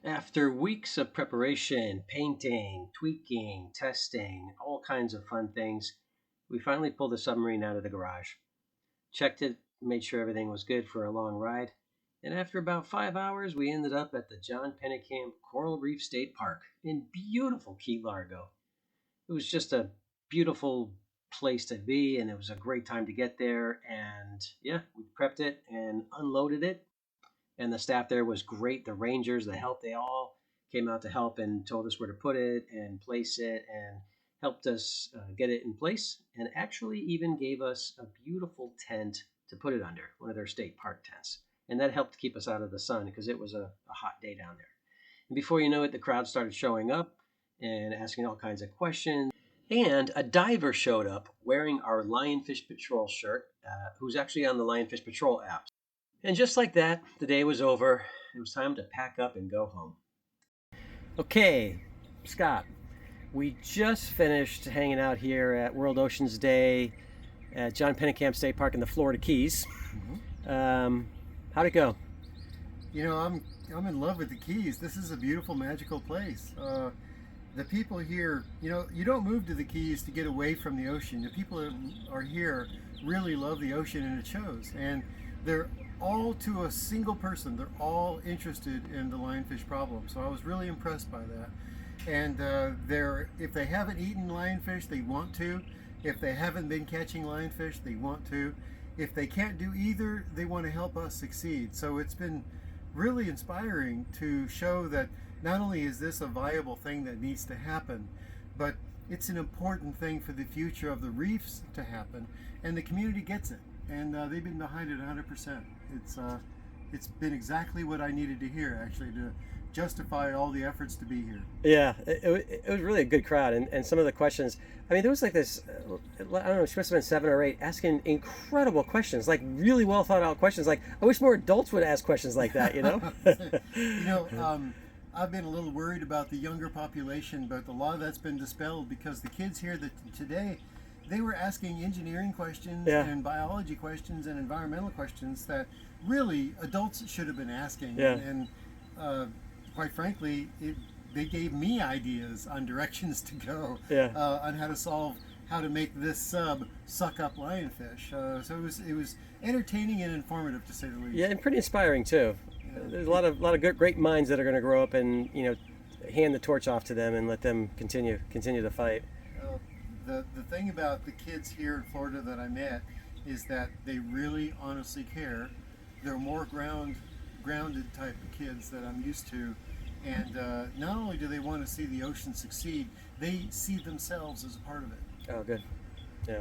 After weeks of preparation, painting, tweaking, testing, all kinds of fun things, we finally pulled the submarine out of the garage. Checked it, made sure everything was good for a long ride, and after about 5 hours, we ended up at the John Pennekamp Coral Reef State Park in beautiful Key Largo. It was just a beautiful place to be, and it was a great time to get there. And yeah, we prepped it and unloaded it, and the staff there was great. The rangers, the help, they all came out to help and told us where to put it and place it and helped us get it in place, and actually even gave us a beautiful tent to put it under, one of their state park tents. And that helped keep us out of the sun because it was a hot day down there. And before you know it, the crowd started showing up and asking all kinds of questions. And a diver showed up wearing our Lionfish Patrol shirt, who's actually on the Lionfish Patrol app. And just like that, the day was over. It was time to pack up and go home. Okay, Scott, we just finished hanging out here at World Oceans Day at John Pennekamp State Park in the Florida Keys. How'd it go? You know, I'm in love with the Keys. This is a beautiful, magical place. The people here, you know, you don't move to the Keys to get away from the ocean. The people that are here really love the ocean, and it shows. And they're all, to a single person, they're all interested in the lionfish problem. So I was really impressed by that. And if they haven't eaten lionfish, they want to. If they haven't been catching lionfish, they want to. If they can't do either, they want to help us succeed. So it's been really inspiring to show that not only is this a viable thing that needs to happen, but it's an important thing for the future of the reefs to happen, and the community gets it, and they've been behind it 100%. It's been exactly what I needed to hear, actually, to justify all the efforts to be here. Yeah, it was really a good crowd, and some of the questions, I mean, there was like this, I don't know, she must have been 7 or 8, asking incredible questions, like really well thought out questions. Like, I wish more adults would ask questions like that, you know? I've been a little worried about the younger population, but a lot of that's been dispelled because the kids here today, they were asking engineering questions and biology questions and environmental questions that really adults should have been asking. Yeah. And quite frankly, they gave me ideas on directions to go on how to make this sub suck up lionfish. So it was entertaining and informative, to say the least. Yeah, and pretty inspiring too. There's a lot of good, great minds that are going to grow up and, you know, hand the torch off to them and let them continue the fight. The thing about the kids here in Florida that I met is that they really honestly care. They're more grounded type of kids that I'm used to, and not only do they want to see the ocean succeed, they see themselves as a part of it. Oh, good. Yeah.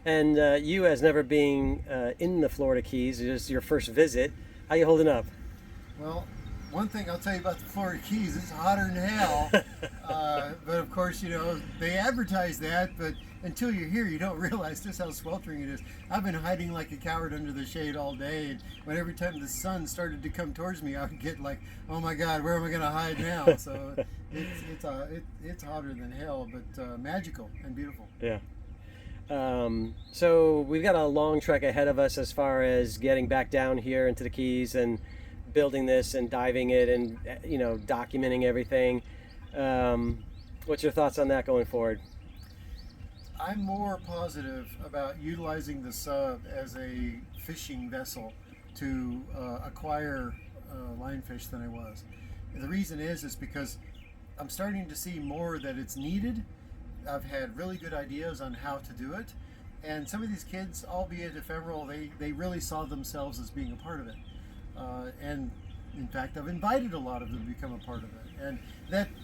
And you, as never being in the Florida Keys, it is your first visit. How you holding up? Well, one thing I'll tell you about the Florida Keys, it's hotter than hell. But of course, you know, they advertise that, but until you're here, you don't realize just how sweltering it is. I've been hiding like a coward under the shade all day, and when every time the sun started to come towards me, I would get like, oh my God, where am I going to hide now? So it's hotter than hell, but magical and beautiful. Yeah. So we've got a long trek ahead of us as far as getting back down here into the Keys and building this and diving it and, you know, documenting everything. What's your thoughts on that going forward? I'm more positive about utilizing the sub as a fishing vessel to acquire lionfish than I was. And the reason is because I'm starting to see more that it's needed. I've had really good ideas on how to do it, and some of these kids, albeit ephemeral, they really saw themselves as being a part of it. And in fact, I've invited a lot of them to become a part of it, and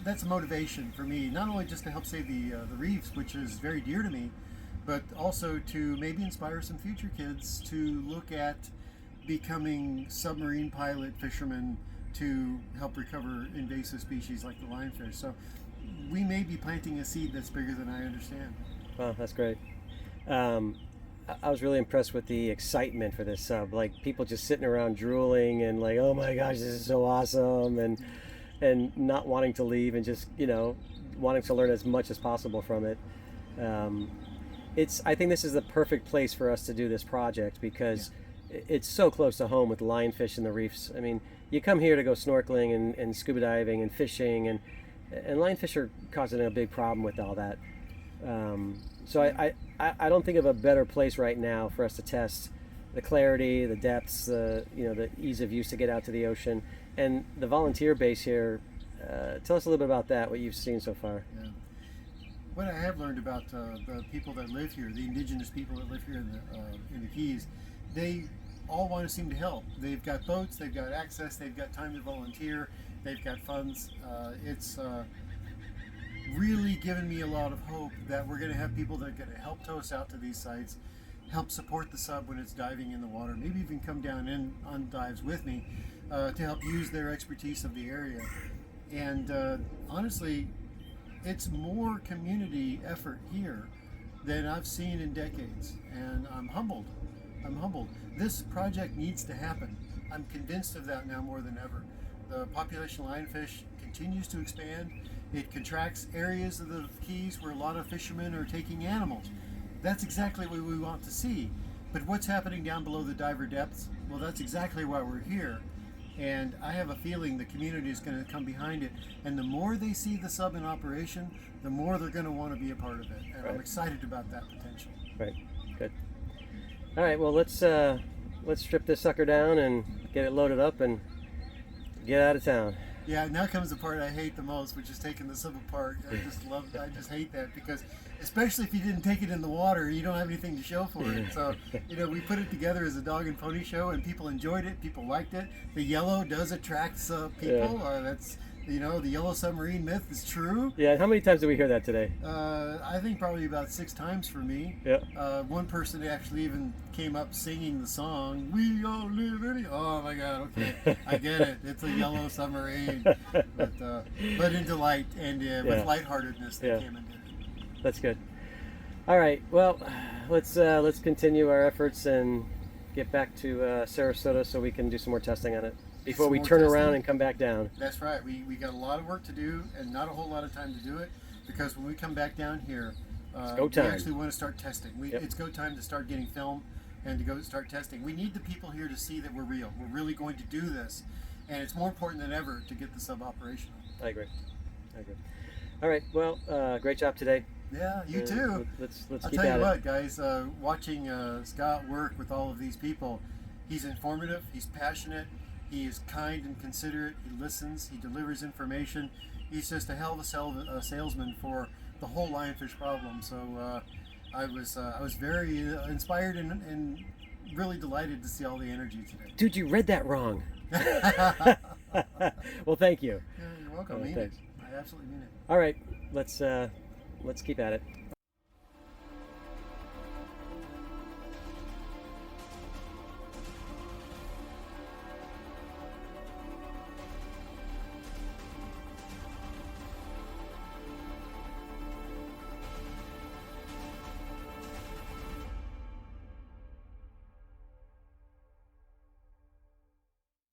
that's motivation for me, not only just to help save the reefs, which is very dear to me, but also to maybe inspire some future kids to look at becoming submarine pilot fishermen to help recover invasive species like the lionfish. So we may be planting a seed that's bigger than I understand. Wow, that's great. I was really impressed with the excitement for this sub. Like, people just sitting around drooling and like, oh my gosh, this is so awesome, and not wanting to leave, and just, you know, wanting to learn as much as possible from it. I think this is the perfect place for us to do this project because it's so close to home with lionfish and the reefs. I mean, you come here to go snorkeling and scuba diving and fishing, and lionfish are causing a big problem with all that. So I don't think of a better place right now for us to test the clarity, the depths, the ease of use to get out to the ocean, and the volunteer base here. Tell us a little bit about that, what you've seen so far. Yeah. What I have learned about the people that live here, the indigenous people that live here in the Keys, they all want to seem to help. They've got boats, they've got access, they've got time to volunteer, they've got funds. It's really given me a lot of hope that we're going to have people that are going to help tow us out to these sites, help support the sub when it's diving in the water, maybe even come down in on dives with me to help use their expertise of the area. And honestly, it's more community effort here than I've seen in decades, and I'm humbled. I'm humbled. This project needs to happen. I'm convinced of that now more than ever. The population of lionfish continues to expand. It contracts areas of the Keys where a lot of fishermen are taking animals. That's exactly what we want to see. But what's happening down below the diver depths? Well, that's exactly why we're here. And I have a feeling the community is going to come behind it. And the more they see the sub in operation, the more they're going to want to be a part of it. And Right. I'm excited about that potential. Right. Good. All right. Well, let's strip this sucker down and get it loaded up and get out of town. Yeah, now comes the part I hate the most, which is taking the sub apart. I just hate that because, especially if you didn't take it in the water, you don't have anything to show for it. So, we put it together as a dog and pony show, and people enjoyed it. People liked it. The yellow does attract people. Yeah. That's the yellow submarine myth is true. Yeah. How many times did we hear that today? I think probably about 6 times for me. Yeah. One person actually even came up singing the song, "We all live in it." Oh my God! Okay, I get it. It's a yellow submarine, but in delight and with lightheartedness, they came and did it. That's good. All right. Well, let's continue our efforts and get back to Sarasota so we can do some more testing on it before Some we more turn testing. around and come back down. That's right. We got a lot of work to do and not a whole lot of time to do it, because when we come back down here, It's go time. we actually want to start testing. Yep. It's go time to start getting film and to go start testing. We need the people here to see that we're real. We're really going to do this, and it's more important than ever to get the sub operational. I agree. All right. Well, great job today. Yeah, you too. Let's I'll keep tell at you it. what, guys, watching Scott work with all of these people, he's informative, he's passionate, he is kind and considerate, he listens, he delivers information. He's just a hell of a salesman for the whole lionfish problem. So I was very inspired and really delighted to see all the energy today. Dude, you read that wrong. Well, thank you. Yeah, you're welcome. I mean Thanks. it. I absolutely mean it. All right. Let's keep at it.